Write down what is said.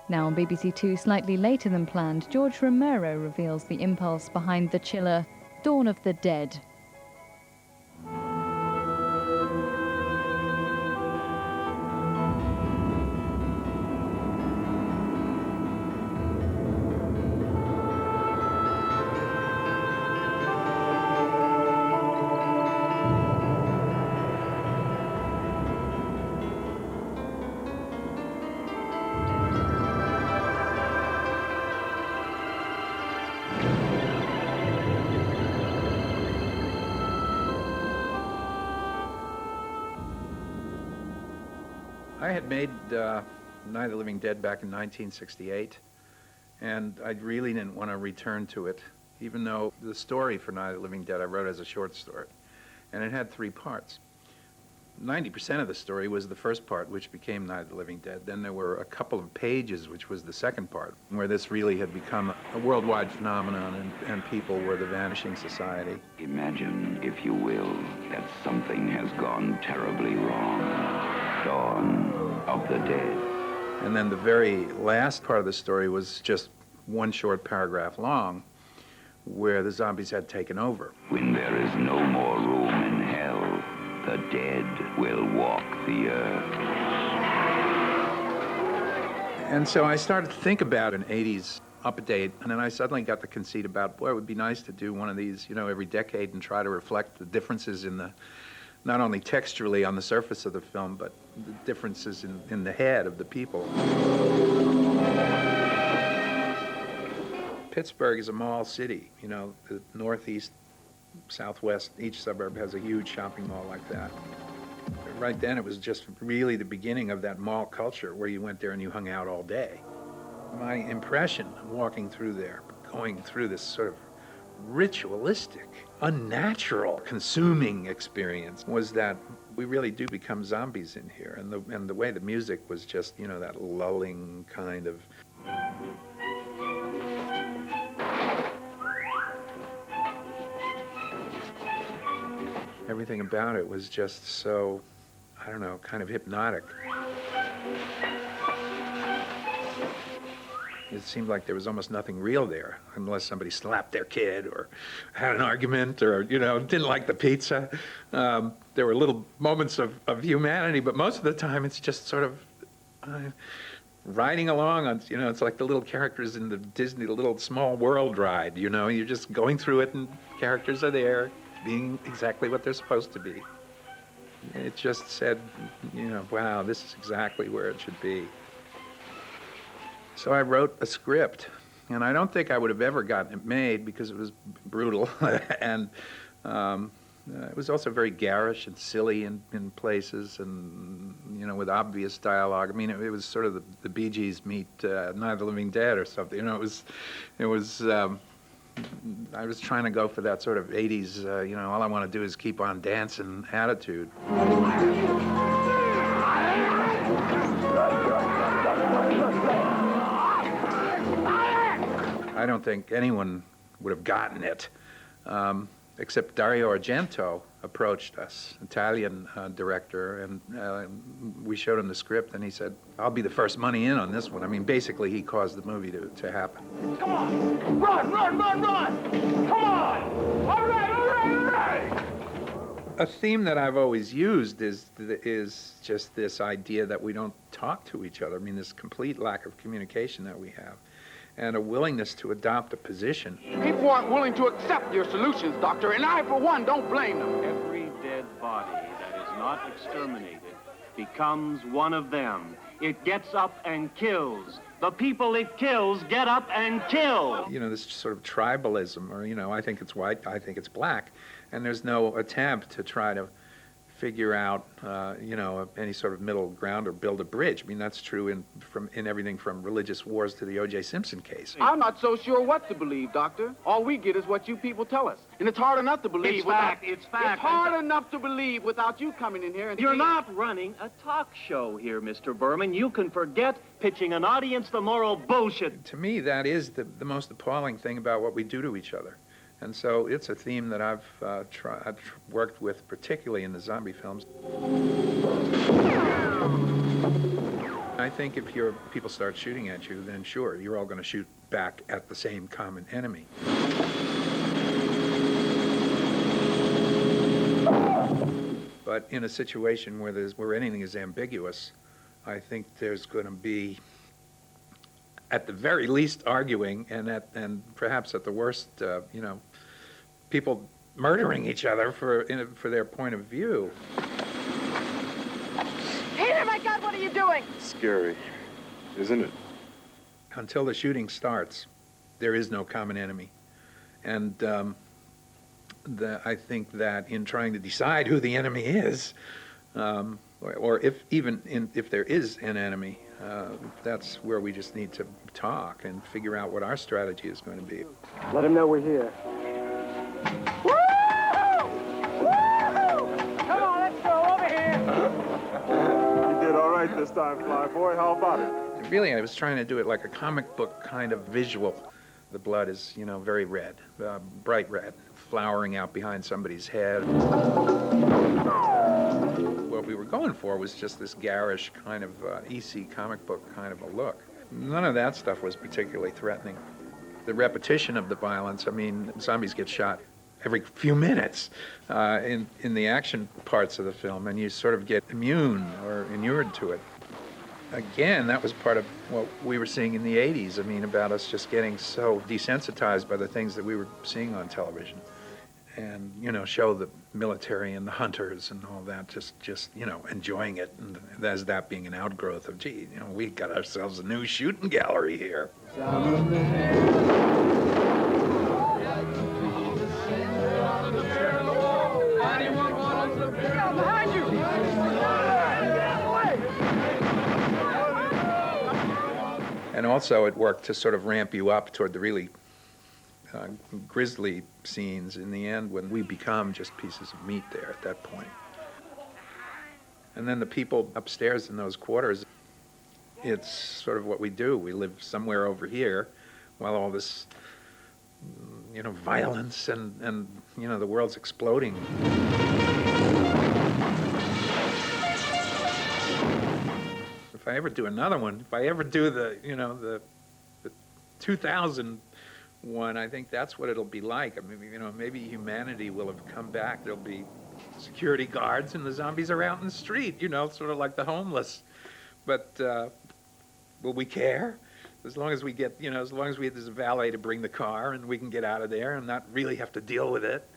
Now on BBC2, slightly later than planned, George Romero reveals the impulse behind the chiller Dawn of the Dead. I had made Night of the Living Dead back in 1968, and I really didn't want to return to it, even though the story for Night of the Living Dead I wrote as a short story, and it had 3 parts. 90% of the story was the first part, which became Night of the Living Dead. Then there were a couple of pages, which was the second part, where this really had become a worldwide phenomenon, and people were the vanishing society. Imagine, if you will, that something has gone terribly wrong. Dawn of the Dead. And then the very last part of the story was just 1 short paragraph long, where the zombies had taken over. When there is no more room in hell, the dead will walk the earth. And so I started to think about an 80s update, and then I suddenly got the conceit about, boy, it would be nice to do one of these, every decade and try to reflect the differences in the, not only texturally on the surface of the film, but the differences in the head of the people. Pittsburgh is a mall city, the northeast, southwest, each suburb has a huge shopping mall like that. Right then it was just really the beginning of that mall culture where you went there and you hung out all day. My impression walking through there, going through this sort of ritualistic, unnatural, consuming experience was that we really do become zombies in here. And the way the music was just, that lulling kind of... Everything about it was just so, I don't know, kind of hypnotic. It seemed like there was almost nothing real there, unless somebody slapped their kid or had an argument or, didn't like the pizza. There were little moments of humanity, but most of the time it's just sort of riding along on, it's like the little characters in the Disney, the little Small World ride, you're just going through it and characters are there, being exactly what they're supposed to be. It just said, wow, this is exactly where it should be. So I wrote a script, and I don't think I would have ever gotten it made because it was brutal, and it was also very garish and silly in places, and with obvious dialogue. I mean, it was sort of the Bee Gees meet Night of the Living Dead or something. It was. I was trying to go for that sort of 80s, all I want to do is keep on dancing attitude. I don't think anyone would have gotten it, except Dario Argento approached us, Italian director, and we showed him the script, and he said, I'll be the first money in on this one. I mean, basically, he caused the movie to happen. Come on! Run, run, run, run! Come on! All right, all right, all right! A theme that I've always used is just this idea that we don't talk to each other. I mean, this complete lack of communication that we have, and a willingness to adopt a position. People aren't willing to accept your solutions, Doctor, and I, for one, don't blame them. Every dead body that is not exterminated becomes one of them. It gets up and kills. The people it kills get up and kill. This sort of tribalism, or, I think it's white, I think it's black, and there's no attempt to try to figure out, any sort of middle ground or build a bridge. I mean, that's true in everything from religious wars to the O.J. Simpson case. I'm not so sure what to believe, Doctor. All we get is what you people tell us. And it's hard enough to believe It's fact. It's hard enough to believe without you coming in here and... You're not running a talk show here, Mr. Berman. You can forget pitching an audience the moral bullshit. To me, that is the most appalling thing about what we do to each other. And so it's a theme that I've worked with, particularly in the zombie films. think if people start shooting at you, then sure, you're all going to shoot back at the same common enemy. But in a situation where anything is ambiguous, I think there's going to be, at the very least, arguing, and perhaps at the worst, people murdering each other for their point of view. Peter, my God, what are you doing? Scary, isn't it? Until the shooting starts, there is no common enemy. And I think that in trying to decide who the enemy is, or if there is an enemy, that's where we just need to talk and figure out what our strategy is going to be. Let him know we're here. Come on, let's go over here. You did all right this time, Fly Boy. How about it? Really, I was trying to do it like a comic book kind of visual. The blood is, very red, bright red, flowering out behind somebody's head. What we were going for was just this garish kind of EC comic book kind of a look. None of that stuff was particularly threatening. The repetition of the violence, zombies get shot every few minutes in the action parts of the film, and you sort of get immune or inured to it. Again, that was part of what we were seeing in the 80s, about us just getting so desensitized by the things that we were seeing on television. And, show the military and the hunters and all that, just enjoying it, and as that being an outgrowth of, we got ourselves a new shooting gallery here. Behind you! And also it worked to sort of ramp you up toward the really grisly scenes in the end, when we become just pieces of meat there at that point. And then the people upstairs in those quarters, it's sort of what we do. We live somewhere over here while all this, violence and the world's exploding. If I ever do another one, if I ever do the 2000 one, I think that's what it'll be like. Maybe humanity will have come back. There'll be security guards and the zombies are out in the street, sort of like the homeless. But will we care? As long as we get, there's a valet to bring the car and we can get out of there and not really have to deal with it.